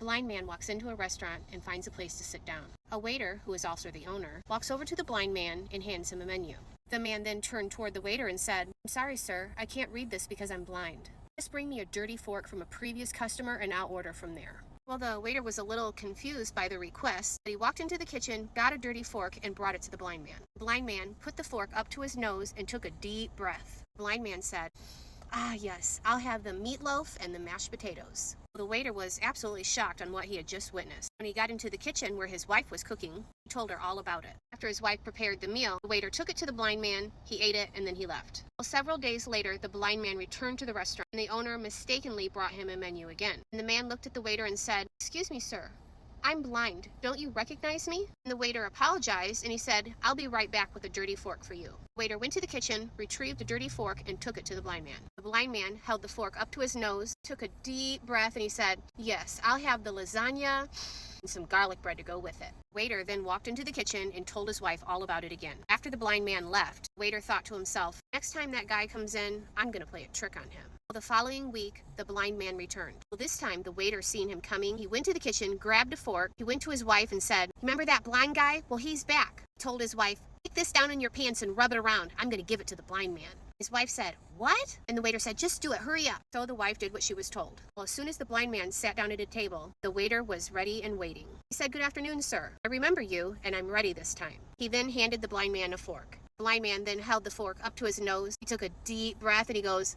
blind man walks into a restaurant and finds a place to sit down. A waiter, who is also the owner, walks over to the blind man and hands him a menu. The man then turned toward the waiter and said, "I'm sorry, sir, I can't read this because I'm blind. Just bring me a dirty fork from a previous customer and I'll order from there." Well, the waiter was a little confused by the request, but he walked into the kitchen, got a dirty fork, and brought it to the blind man. The blind man put the fork up to his nose and took a deep breath. The blind man said, "Ah, yes, I'll have the meatloaf and the mashed potatoes." The waiter was absolutely shocked on what he had just witnessed. When he got into the kitchen where his wife was cooking, he told her all about it. After his wife prepared the meal, the waiter took it to the blind man, he ate it, and then he left. Well, several days later, the blind man returned to the restaurant, and the owner mistakenly brought him a menu again. And the man looked at the waiter and said, "Excuse me, sir, I'm blind. Don't you recognize me?" And the waiter apologized, and he said, "I'll be right back with a dirty fork for you." The waiter went to the kitchen, retrieved the dirty fork, and took it to the blind man. The blind man held the fork up to his nose, took a deep breath, and he said, "Yes, I'll have the lasagna and some garlic bread to go with it." The waiter then walked into the kitchen and told his wife all about it again. After the blind man left, the waiter thought to himself, "Next time that guy comes in, I'm going to play a trick on him." Well, the following week, the blind man returned. Well, this time, the waiter seeing him coming, he went to the kitchen, grabbed a fork, he went to his wife and said, "Remember that blind guy? Well, he's back." He told his wife, "Stick this down in your pants and rub it around. I'm going to give it to the blind man." His wife said, "What?" And the waiter said, "Just do it, hurry up." So the wife did what she was told. Well, as soon as the blind man sat down at a table, the waiter was ready and waiting. He said, "Good afternoon, sir. I remember you, and I'm ready this time." He then handed the blind man a fork. The blind man then held the fork up to his nose. He took a deep breath and he goes,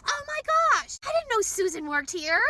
"Oh my gosh, I didn't know Susan worked here."